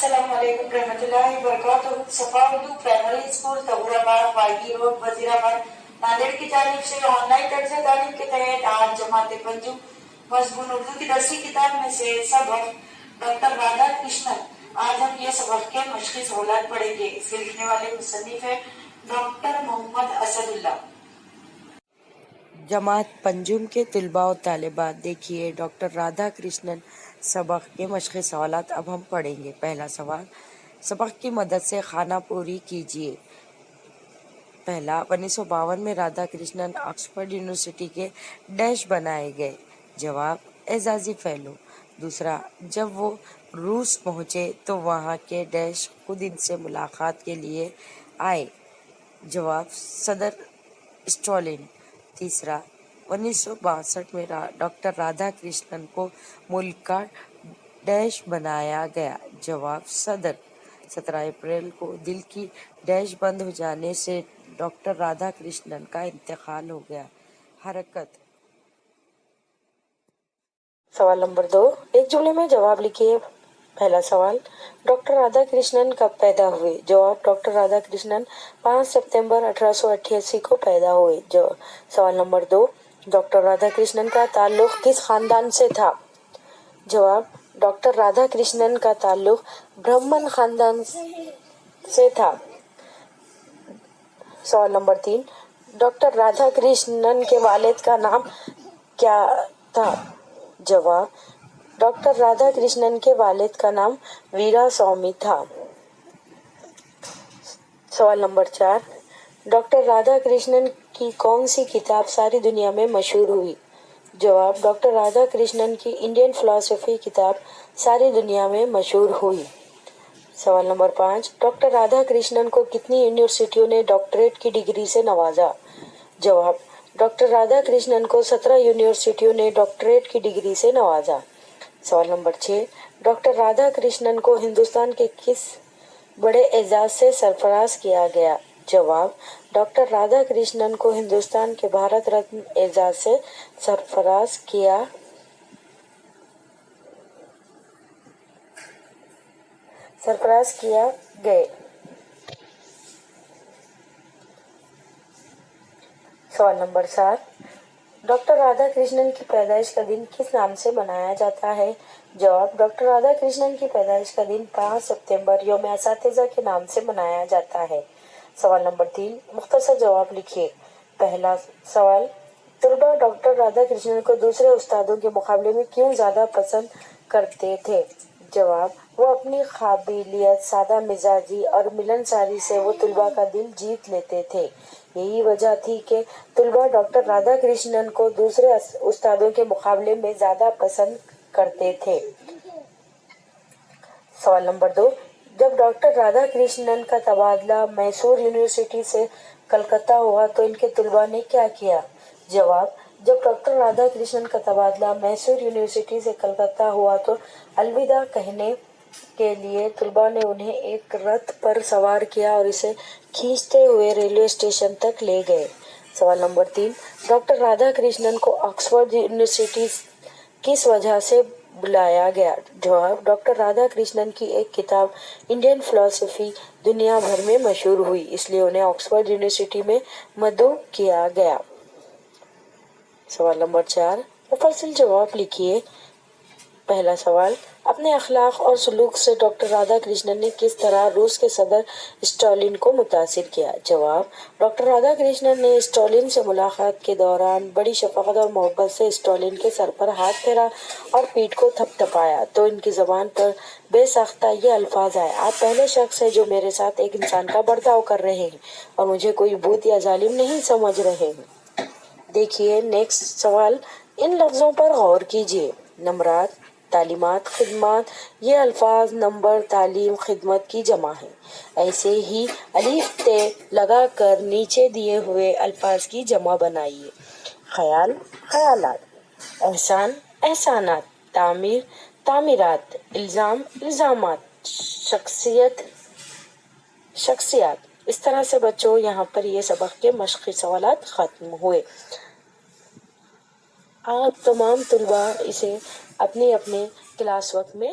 السلام علیکم رحمۃ اللہ وبرکاتہ۔ Safa Urdu primary school Tahurabad Y road Wazirabad Nanded کی جانب سے آن لائن طرز تعلیم کے تحت آج جماعت پنجم مضمون اردو کی درسی کتاب میں سے سبق ڈاکٹر رادھا کرشنن۔ آج ہم یہ سبق کے مشقی سوالات پڑھیں گے۔ اس کے لکھنے والے مصنف ہے ڈاکٹر محمد اسد اللہ۔ جماعت پنجم کے طلباء و طالبات، دیکھیے ڈاکٹر رادھا کرشنن سبق کے مشقی سوالات اب ہم پڑھیں گے۔ پہلا سوال، سبق کی مدد سے خانہ پوری کیجیے۔ پہلا، 1952 میں رادھا کرشنن آکسفورڈ یونیورسٹی کے ڈیش بنائے گئے۔ جواب، اعزازی فیلو۔ دوسرا، جب وہ روس پہنچے تو وہاں کے ڈیش خود ان سے ملاقات کے لیے آئے۔ جواب، صدر اسٹالن۔ تیسرا، 1962 میں ڈاکٹر رادھا کرشنن کو ملک کا ڈیش بنایا گیا۔ جواب، صدر۔ 17 اپریل کو دل کی ڈیش بند ہو جانے سے ڈاکٹر رادھا کرشنن کا انتقال ہو گیا۔ حرکت۔ سوال نمبر 2، ایک جملے میں جواب لکھیے۔ پہلا سوال، ڈاکٹر رادھا کرشنن کب پیدا ہوئے؟ جواب، ڈاکٹر رادھا کرشنن 5 ستمبر 1888 کو پیدا ہوئے۔ سوال نمبر 2، ڈاکٹر رادھا کرشنن کا تعلق کس خاندان سے تھا؟ جواب، ڈاکٹر رادھا کرشنن کا تعلق برہمن خاندان سے تھا۔ سوال نمبر 3، ڈاکٹر رادھا کرشنن کے والد کا نام کیا تھا؟ جواب، ڈاکٹر رادھا کرشنن کے والد کا نام ویرا سوامی تھا۔ سوال نمبر 4، ڈاکٹر رادھا کرشنن کی کون سی کتاب ساری دنیا میں مشہور ہوئی؟ جواب، ڈاکٹر رادھا کرشنن کی انڈین فلسفی کتاب ساری دنیا میں مشہور ہوئی۔ سوال نمبر 5، ڈاکٹر رادھا کرشنن کو کتنی یونیورسٹیوں نے ڈاکٹریٹ کی ڈگری سے نوازا؟ جواب، ڈاکٹر رادھا کرشنن کو 17 یونیورسٹیوں نے ڈاکٹریٹ کی ڈگری سے نوازا۔ سوال نمبر 6، ڈاکٹر رادھا کرشنن کو ہندوستان کے کس بڑے اعزاز سے سرفراز کیا گیا؟ جواب، ڈاکٹر رادھا کرشنن کو ہندوستان کے بھارت رتن اعزاز سے سرفراز کیا گئے۔ سوال نمبر 7، ڈاکٹر رادھا کرشنن کی پیدائش کا دن کس نام سے منایا جاتا ہے؟ جواب، ڈاکٹر رادھا کرشنن کی پیدائش کا دن 5 ستمبر یوم اساتذہ کے نام سے منایا جاتا ہے۔ سوال نمبر 3، مختصر جواب لکھیے۔ پہلا سوال، طلباء ڈاکٹر رادھا کرشنن کو دوسرے استادوں کے مقابلے میں کیوں زیادہ پسند کرتے تھے؟ جواب، وہ اپنی قابلیت، سادہ مزاجی اور ملنساری سے وہ طلباء کا دل جیت لیتے تھے۔ یہی وجہ تھی کہ طلباء ڈاکٹر رادھا کرشنن کو دوسرے استادوں کے مقابلے میں زیادہ پسند کرتے تھے۔ سوال نمبر 2، جب ڈاکٹر رادھا کرشنن کا تبادلہ میسور یونیورسٹی سے کلکتہ ہوا تو ان کے طلباء نے کیا کیا؟ جواب، جب ڈاکٹر رادھا کرشنن کا تبادلہ میسور یونیورسٹی سے کلکتہ ہوا تو الوداع کہنے کے لیے طلباء نے انہیں ایک رتھ پر سوار کیا اور اسے کھینچتے ہوئے ریلوے اسٹیشن تک لے گئے۔ سوال نمبر 3، ڈاکٹر رادھا کرشنن کو آکسفورڈ یونیورسٹی کس وجہ سے بلایا گیا؟ جواب، ڈاکٹر رادھا کرشنن کی ایک کتاب انڈین فلسفی دنیا بھر میں مشہور ہوئی، اس لیے انہیں آکسفورڈ یونیورسٹی میں مدعو کیا گیا۔ سوال نمبر 4، مفصل جواب لکھیے۔ پہلا سوال، اپنے اخلاق اور سلوک سے ڈاکٹر رادھا کرشنن نے کس طرح روس کے صدر اسٹالن کو متاثر کیا؟ جواب، ڈاکٹر رادھا کرشنن نے اسٹالن سے ملاقات کے دوران بڑی شفقت اور محبت سے اسٹالن کے سر پر ہاتھ پھیرا اور پیٹھ کو تھپ تھپایا تو ان کی زبان پر بے ساختہ یہ الفاظ آئے: آپ پہلے شخص ہیں جو میرے ساتھ ایک انسان کا برتاؤ کر رہے ہیں اور مجھے کوئی بھوت یا ظالم نہیں سمجھ رہے ہیں۔ دیکھیے نیکسٹ سوال، ان لفظوں پر غور کیجیے۔ نمرات، تعلیمات، خدمات، یہ الفاظ نمبر، تعلیم، خدمت کی جمع ہیں۔ ایسے ہی الف تے لگا کر نیچے دیے ہوئے الفاظ کی جمع بنائیے: خیال، خیالات، احسان، احسانات، تعمیر، تعمیرات، الزام، الزامات، شخصیت، شخصیات۔ اس طرح سے بچوں یہاں پر یہ سبق کے مشقی سوالات ختم ہوئے۔ آپ تمام طلباء اسے اپنے اپنے کلاس ورک میں